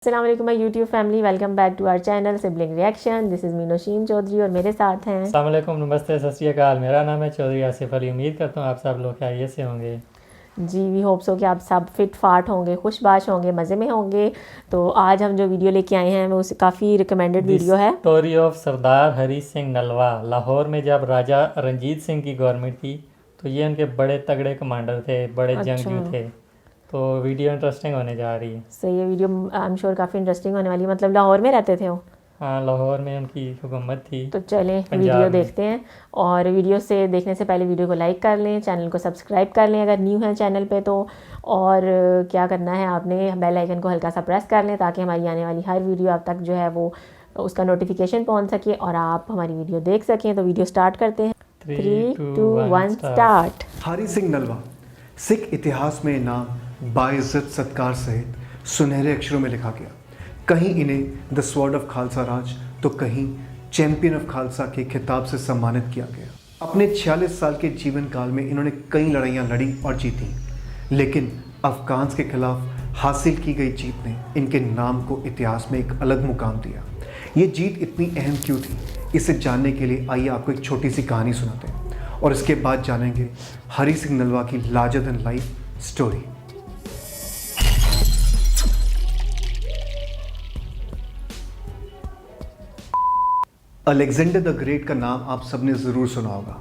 अस्सलाम वालेकुम my YouTube family, welcome back to our channel sibling reaction. This is me Nausheen Chaudhary और मेरे साथ हैं। अस्सलाम वालेकुम, नमस्ते, सत श्री अकाल। मेरा नाम है चौधरी आसिफ अली। उम्मीद करता हूँ आप सब लोग खैरियत से होंगे। जी, वी होप सो कि आप सब फिट फाट होंगे, खुशबाश होंगे, मज़े में होंगे। तो आज हम जो वीडियो लेके आए हैं वो काफ़ी रिकमेंडेड वीडियो है। स्टोरी ऑफ सरदार हरी सिंह नलवा। लाहौर में जब राजा रंजीत सिंह की गवर्नमेंट थी तो ये उनके बड़े तगड़े कमांडर थे, बड़े जंगजू अच्छा, थे। तो वीडियो इंटरेस्टिंग होने जा रही है। सही है। वीडियो आई एम श्योर काफ़ी इंटरेस्टिंग होने वाली है। मतलब लाहौर में रहते थे वो। हाँ, लाहौर में उनकी हुकूमत थी, तो चलें वीडियो पंजाब में। देखते हैं। और वीडियो से देखने से पहले वीडियो को लाइक कर लें, चैनल को सब्सक्राइब कर लें अगर न्यू है चैनल पे तो। और क्या करना है, आपने बेल आइकन को हल्का सा प्रेस कर लें ताकि हमारी आने वाली हर वीडियो आप तक जो है वो उसका नोटिफिकेशन पहुंच सके और आप हमारी वीडियो देख सकें। तो वीडियो स्टार्ट करते हैं। 3, 2, 1 स्टार्ट। हरी सिंह नलवा सिख इतिहास में नाम बाइज्जत सत्कार सहित सुनहरे अक्षरों में लिखा गया। कहीं इन्हें द स्वॉर्ड ऑफ खालसा राज तो कहीं चैंपियन ऑफ खालसा के खिताब से सम्मानित किया गया। अपने 46 साल के जीवन काल में इन्होंने कई लड़ाइयाँ लड़ी और जीती, लेकिन अफगान्स के खिलाफ हासिल की गई जीत ने इनके नाम को इतिहास में एक अलग मुकाम दिया। ये जीत इतनी अहम क्यों थी, इसे जानने के लिए आइए आपको एक छोटी सी कहानी सुनाते हैं और इसके बाद जानेंगे हरी सिंह नलवा की larger than life story. Alexander the great का नाम आप सबने ज़रूर सुना होगा।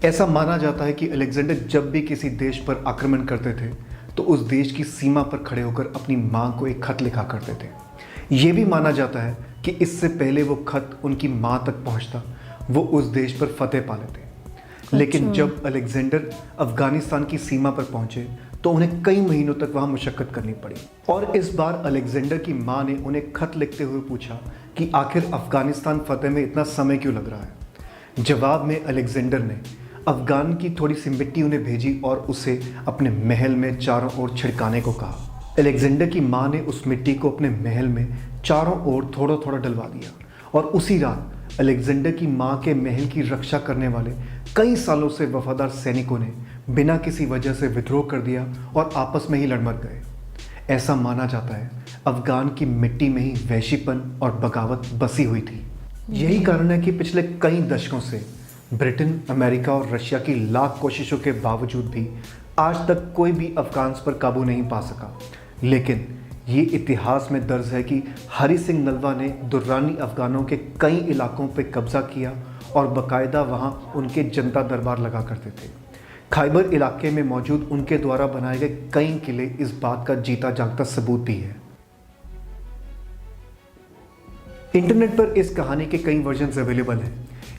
ऐसा माना जाता है कि अलेक्जेंडर जब भी किसी देश पर आक्रमण करते थे तो उस देश की सीमा पर खड़े होकर अपनी मां को एक खत लिखा करते थे। ये भी माना जाता है कि इससे पहले वो खत उनकी मां तक पहुंचता वो उस देश पर फतेह पा लेते। लेकिन जब अलेक्जेंडर अफगानिस्तान की सीमा पर पहुंचे तो उन्हें कई महीनों तक वहां मुशक्कत करनी पड़ी। और इस बार अलेक्जेंडर की मां ने उन्हें खत लिखते हुए पूछा कि आखिर अफगानिस्तान फतेह में इतना समय क्यों लग रहा है। जवाब में अलेक्जेंडर ने अफगान की थोड़ी सी मिट्टी उन्हें भेजी और उसे अपने महल में चारों ओर छिड़काने को कहा। अलेक्जेंडर की मां ने उस मिट्टी को अपने महल में चारों ओर थोड़ा थोड़ा डलवा दिया और उसी रात अलेक्जेंडर की मां के महल की रक्षा करने वाले कई सालों से वफादार सैनिकों ने बिना किसी वजह से विद्रोह कर दिया और आपस में ही लड़मर गए। ऐसा माना जाता है अफगान की मिट्टी में ही वैशीपन और बगावत बसी हुई थी। यही कारण है कि पिछले कई दशकों से ब्रिटेन, अमेरिका और रशिया की लाख कोशिशों के बावजूद भी आज तक कोई भी अफगान्स पर काबू नहीं पा सका। लेकिन ये इतिहास में दर्ज है कि हरी सिंह नलवा ने दुर्रानी अफगानों के कई इलाकों पर कब्जा किया और बाकायदा वहाँ उनके जनता दरबार लगा करते थे। खैबर इलाके में मौजूद उनके द्वारा बनाए गए कई किले इस बात का जीता जागता सबूत भी है। इंटरनेट पर इस कहानी के कई वर्जन्स अवेलेबल हैं।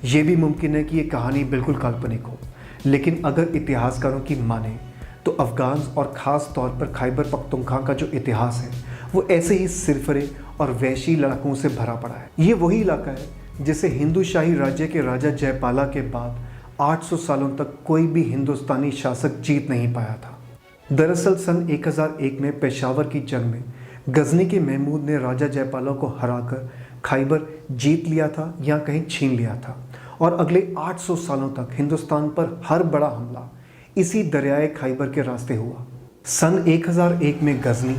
ये भी मुमकिन है कि ये कहानी बिल्कुल काल्पनिक हो, लेकिन अगर इतिहासकारों की माने तो अफगान्स और ख़ास तौर पर खैबर पख्तूनख्वा का जो इतिहास है वो ऐसे ही सिरफरे और वैशी लड़ाकों से भरा पड़ा है। ये वही इलाका है जिसे हिंदू शाही राज्य के राजा जयपाला के बाद 800 सालों तक कोई भी हिंदुस्तानी शासक जीत नहीं पाया था। दरअसल सन 1001 में पेशावर की जंग में गजनी के महमूद ने राजा जयपाला को हराकर खैबर जीत लिया था या कहीं छीन लिया था और अगले 800 सालों तक हिंदुस्तान पर हर बड़ा हमला इसी दरियाए खैबर के रास्ते हुआ। सन 1001 में गजनी,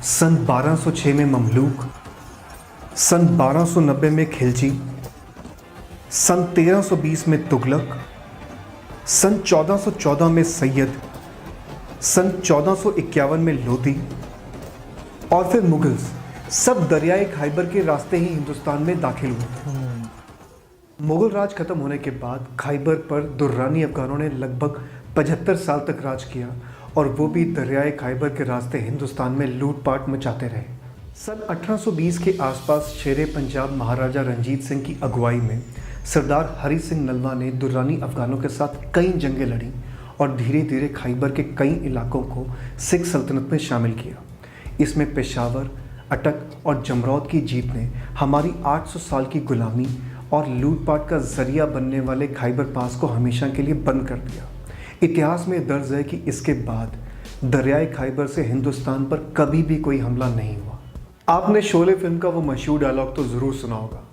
सन 1206 में ममलूक, सन 1290 में खिलजी, सन 1320 में तुगलक, सन 1414 में सैयद, सन 1451 में लोधी और फिर मुगल्स सब दरियाए खैबर के रास्ते ही हिंदुस्तान में दाखिल हुए। मुगल राज खत्म होने के बाद खैबर पर दुर्रानी अफगानों ने लगभग 75 साल तक राज किया और वो भी दरियाए खैबर के रास्ते हिंदुस्तान में लूटपाट मचाते रहे। सन 1820 के आसपास शेरे पंजाब महाराजा रंजीत सिंह की अगुवाई में सरदार हरी सिंह नलवा ने दुर्रानी अफगानों के साथ कई जंगें लड़ी और धीरे धीरे खैबर के कई इलाकों को सिख सल्तनत में शामिल किया। इसमें पेशावर, अटक और जमरौद की जीत ने हमारी 800 साल की गुलामी और लूटपाट का जरिया बनने वाले खैबर पास को हमेशा के लिए बंद कर दिया। इतिहास में दर्ज है कि इसके बाद दरियाए खैबर से हिंदुस्तान पर कभी भी कोई हमला नहीं हुआ। आपने शोले फिल्म का वो मशहूर डायलॉग तो ज़रूर सुना होगा,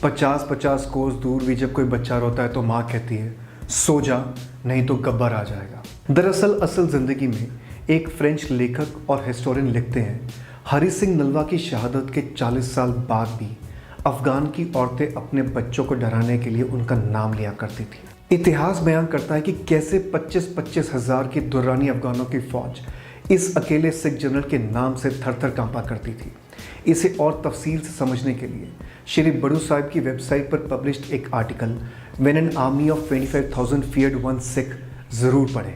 50-50 कोस दूर भी जब कोई बच्चा रोता है तो माँ कहती है सो जा नहीं तो गब्बर आ जाएगा। दरअसल असल ज़िंदगी में एक फ्रेंच लेखक और हिस्टोरियन लिखते हैं हरी सिंह नलवा की शहादत के 40 साल बाद भी अफगान की औरतें अपने बच्चों को डराने के लिए उनका नाम लिया करती थी। इतिहास बयान करता है कि कैसे 25-25 हज़ार की दुर्रानी अफगानों की फौज इस अकेले सिख जनरल के नाम से थर-थर कांपा करती थी। इसे और तफसील से समझने के लिए श्री बड़ू साहिब की वेबसाइट पर पब्लिश्ड एक article when an army of 25,000 feared one Sikh ज़रूर पढ़ें।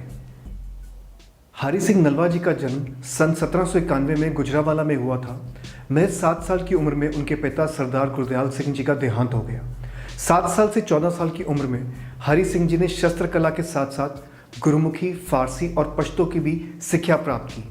हरी सिंह नलवा जी का जन्म सन 1791 में गुजरावाला में हुआ था। महज 7 साल की उम्र में उनके पिता सरदार गुरदयाल सिंह जी का देहांत हो गया। 7 साल से 14 साल की उम्र में हरी सिंह जी ने शस्त्र कला के साथ साथ गुरुमुखी, फारसी और पश्तो की भी शिक्षा प्राप्त की।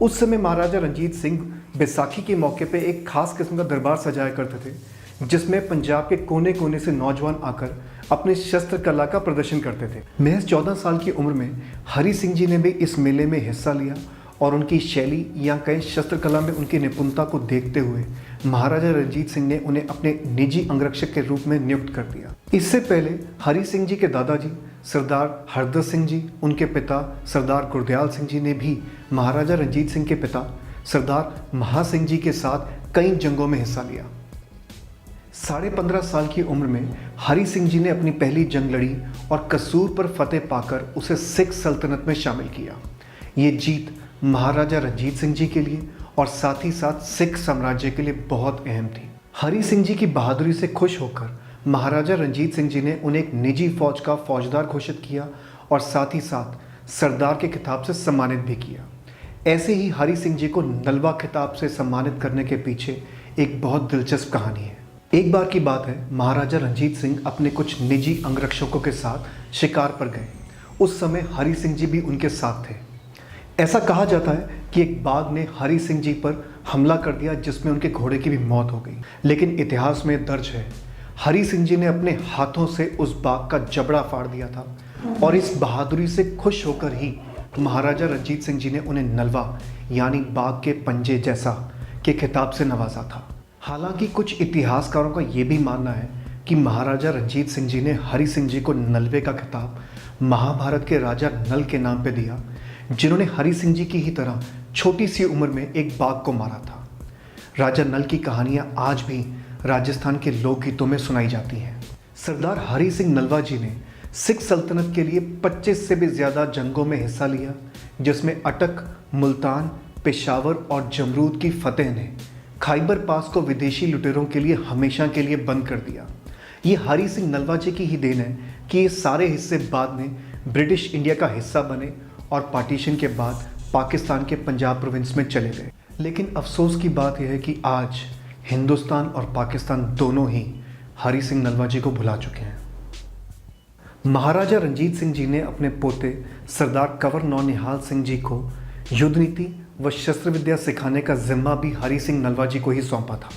उस समय महाराजा रंजीत सिंह बैसाखी के मौके पर एक खास किस्म का दरबार सजाया करते थे, जिसमें पंजाब के कोने कोने से नौजवान आकर अपने शस्त्र कला का प्रदर्शन करते थे। महज 14 साल की उम्र में हरी सिंह जी ने भी इस मेले में हिस्सा लिया और उनकी शैली या कई शस्त्र कला में उनकी निपुणता को देखते हुए महाराजा रंजीत सिंह ने उन्हें अपने निजी अंगरक्षक के रूप में नियुक्त कर दिया। इससे पहले हरी सिंह जी के दादाजी सरदार हरदर सिंह जी, उनके पिता सरदार गुरदयाल सिंह जी ने भी महाराजा रंजीत सिंह के पिता सरदार महासिंह जी के साथ कई जंगों में हिस्सा लिया। 15.5 साल की उम्र में हरी सिंह जी ने अपनी पहली जंग लड़ी और कसूर पर फतेह पाकर उसे सिख सल्तनत में शामिल किया। ये जीत महाराजा रंजीत सिंह जी के लिए और साथ ही साथ सिख साम्राज्य के लिए बहुत अहम थी। हरी सिंह जी की बहादुरी से खुश होकर महाराजा रंजीत सिंह जी ने उन्हें एक निजी फौज का फौजदार घोषित किया और साथ ही साथ सरदार के खिताब से सम्मानित भी किया। ऐसे ही हरी सिंह जी को नलवा खिताब से सम्मानित करने के पीछे एक बहुत दिलचस्प कहानी है। एक बार की बात है, महाराजा रंजीत सिंह अपने कुछ निजी अंगरक्षकों के साथ शिकार पर गए। उस समय हरी सिंह जी भी उनके साथ थे। ऐसा कहा जाता है कि एक बाघ ने हरी सिंह जी पर हमला कर दिया, जिसमें उनके घोड़े की भी मौत हो गई। लेकिन इतिहास में दर्ज है, हरी सिंह जी ने अपने हाथों से उस बाघ का जबड़ा फाड़ दिया था और इस बहादुरी से खुश होकर ही महाराजा रंजीत सिंह जी ने उन्हें नलवा यानी बाघ के पंजे जैसा के खिताब से नवाजा था। हालांकि कुछ इतिहासकारों का ये भी मानना है कि महाराजा रंजीत सिंह जी ने हरी सिंह जी को नलवे का खिताब महाभारत के राजा नल के नाम पे दिया, जिन्होंने हरी सिंह जी की ही तरह छोटी सी उम्र में एक बाघ को मारा था। राजा नल की कहानियाँ आज भी राजस्थान के लोकगीतों में सुनाई जाती हैं। सरदार हरी सिंह नलवा जी ने सिख सल्तनत के लिए 25 से भी ज़्यादा जंगों में हिस्सा लिया, जिसमें अटक, मुल्तान, पेशावर और जमरूद की फतेह ने खैबर पास को विदेशी लुटेरों के लिए हमेशा के लिए बंद कर दिया। ये हरी सिंह नलवा जी की ही देन है कि ये सारे हिस्से बाद में ब्रिटिश इंडिया का हिस्सा बने और पार्टीशन के बाद पाकिस्तान के पंजाब प्रोविंस में चले गए। लेकिन अफसोस की बात यह है कि आज हिंदुस्तान और पाकिस्तान दोनों ही हरी सिंह नलवा जी को भुला चुके हैं। महाराजा रंजीत सिंह जी ने अपने पोते सरदार कंवर नौनिहाल सिंह जी को युद्ध नीति व शस्त्र विद्या सिखाने का जिम्मा भी हरी सिंह नलवा जी को ही सौंपा था।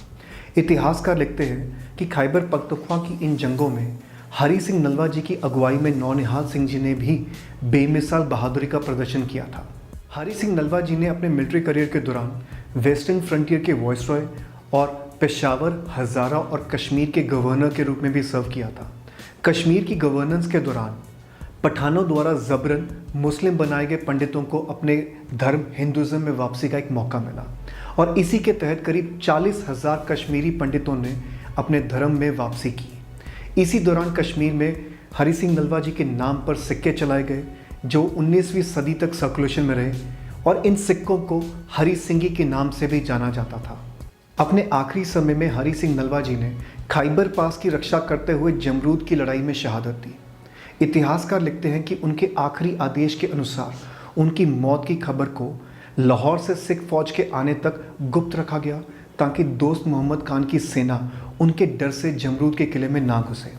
इतिहासकार लिखते हैं कि खैबर पख्तूनख्वा की इन जंगों में हरी सिंह नलवा जी की अगुवाई में नौनिहाल सिंह जी ने भी बेमिसाल बहादुरी का प्रदर्शन किया था। हरी सिंह नलवा जी ने अपने मिलिट्री करियर के दौरान वेस्टर्न फ्रंटियर के वॉइसरॉय और पेशावर, हज़ारा और कश्मीर के गवर्नर के रूप में भी सर्व किया था। कश्मीर की गवर्नेंस के दौरान पठानों द्वारा जबरन मुस्लिम बनाए गए पंडितों को अपने धर्म हिंदुज़म में वापसी का एक मौका मिला और इसी के तहत करीब 40,000 कश्मीरी पंडितों ने अपने धर्म में वापसी की। इसी दौरान कश्मीर में हरी सिंह नलवा जी के नाम पर सिक्के चलाए गए, जो 19वीं सदी तक सर्कुलेशन में रहे और इन सिक्कों को हरी सिंगी के नाम से भी जाना जाता था। अपने आखिरी समय में हरी सिंह नलवा जी ने खैबर पास की रक्षा करते हुए जमरूद की लड़ाई में शहादत दी। इतिहासकार लिखते हैं कि उनके आखिरी आदेश के अनुसार उनकी मौत की खबर को लाहौर से सिख फौज के आने तक गुप्त रखा गया, ताकि दोस्त मोहम्मद खान की सेना उनके डर से जमरूद के किले में ना घुसे।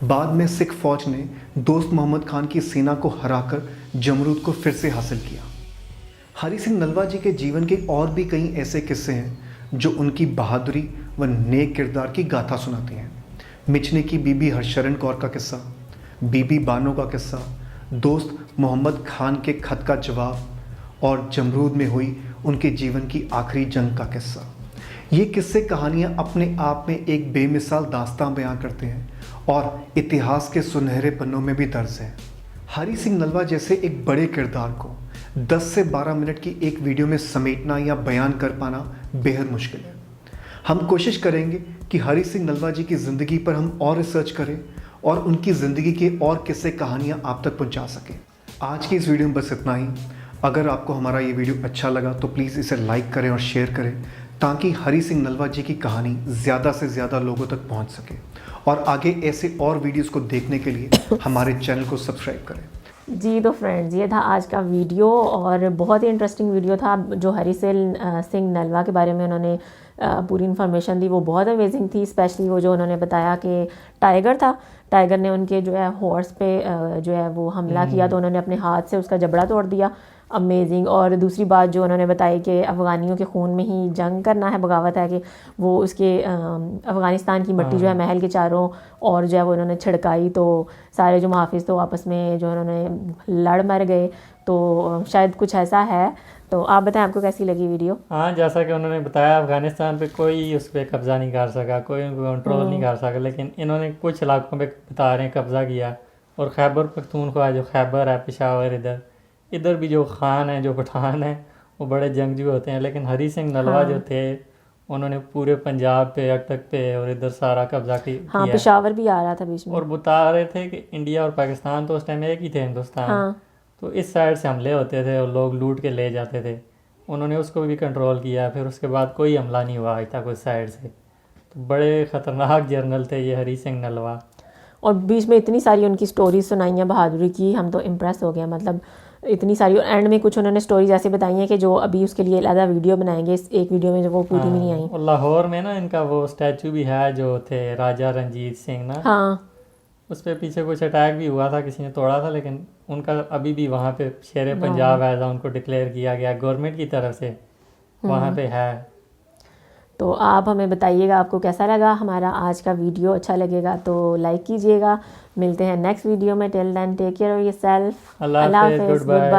बाद में सिख फौज ने दोस्त मोहम्मद खान की सेना को हराकर जमरूद को फिर से हासिल किया। हरी सिंह नलवा जी के जीवन के और भी कई ऐसे किस्से हैं जो उनकी बहादुरी व नेक किरदार की गाथा सुनाते हैं। मिचने की बीबी हरशरण कौर का किस्सा, बीबी बानो का किस्सा, दोस्त मोहम्मद खान के खत का जवाब और जमरूद में हुई उनके जीवन की आखिरी जंग का किस्सा। ये किस्से कहानियाँ अपने आप में एक बेमिसाल दास्तां बयां करते हैं और इतिहास के सुनहरे पन्नों में भी दर्ज है। हरी सिंह नलवा जैसे एक बड़े किरदार को 10 से 12 मिनट की एक वीडियो में समेटना या बयान कर पाना बेहद मुश्किल है। हम कोशिश करेंगे कि हरी सिंह नलवा जी की ज़िंदगी पर हम और रिसर्च करें और उनकी ज़िंदगी के और किस्से कहानियाँ आप तक पहुँचा सकें। आज की इस वीडियो में बस इतना ही। अगर आपको हमारा ये वीडियो अच्छा लगा तो प्लीज़ इसे लाइक करें और शेयर करें ताकि हरी सिंह नलवा जी की कहानी ज़्यादा से ज़्यादा लोगों तक पहुँच सके। और आगे ऐसे और वीडियोज़ को देखने के लिए हमारे चैनल को सब्सक्राइब करें। जी तो फ्रेंड्स, ये था आज का वीडियो और बहुत ही इंटरेस्टिंग वीडियो था। जो हरी सिंह नलवा के बारे में उन्होंने पूरी इन्फॉर्मेशन दी वो बहुत अमेजिंग थी। स्पेशली वो जो उन्होंने बताया कि टाइगर था, टाइगर ने उनके जो है हॉर्स पे जो है वो हमला किया तो उन्होंने अपने हाथ से उसका जबड़ा तोड़ दिया। अमेजिंग। और दूसरी बात जो उन्होंने बताई कि अफ़गानियों के खून में ही जंग करना है, बगावत है, कि वो उसके अफ़गानिस्तान की मिट्टी जो है महल के चारों और जो है वो उन्होंने छिड़काई तो सारे जो मुहाफ़िज़ तो आपस में जो उन्होंने लड़ मर गए। तो शायद कुछ ऐसा है। तो आप बताएं आपको कैसी लगी वीडियो। हाँ, जैसा कि उन्होंने बताया अफ़गानिस्तान पे कोई उस पर कब्ज़ा नहीं कर सका, कोई उनको कंट्रोल नहीं कर सका, लेकिन इन्होंने कुछ इलाकों पे बता रहे हैं कब्ज़ा किया। और खैबर पख्तूनख्वा जो खैबर है, पेशावर, इधर भी जो खान है, जो पठान है, वो बड़े जंगजू होते हैं। लेकिन हरी सिंह नलवा जो थे उन्होंने पूरे पंजाब पे, अटक पे और इधर सारा कब्जा किया। हाँ, पेशावर भी आ रहा था बीच में। और बता रहे थे कि इंडिया और पाकिस्तान तो उस टाइम एक ही थे, हिंदुस्तान। हाँ। तो इस साइड से हमले होते थे और लोग लूट के ले जाते थे। उन्होंने उसको भी कंट्रोल किया। फिर उसके बाद कोई हमला नहीं हुआ आज तक उस साइड से। तो बड़े ख़तरनाक जर्नल थे ये हरी सिंह नलवा। और बीच में इतनी सारी उनकी स्टोरीज सुनाई हैं बहादुरी की, हम तो इम्प्रेस हो गए। मतलब इतनी सारी। और एंड में कुछ उन्होंने स्टोरीज ऐसे बताई हैं कि जो अभी उसके लिए अलग वीडियो बनाएंगे, इस एक वीडियो में जो वो पूरी भी नहीं आई। और लाहौर में ना इनका वो स्टैचू भी है जो थे राजा रंजीत सिंह ना। हाँ, उस पर पीछे कुछ अटैक भी हुआ था, किसी ने तोड़ा था, लेकिन उनका अभी भी वहाँ पे शेर पंजाब ऐसा उनको डिक्लेयर किया गया गवर्नमेंट की तरफ से, वहाँ पे है। तो आप हमें बताइएगा आपको कैसा लगा हमारा आज का वीडियो। अच्छा लगेगा तो लाइक कीजिएगा। मिलते हैं नेक्स्ट वीडियो में। Till then take care of yourself. अल्लाह हाफिज़, गुड बाय।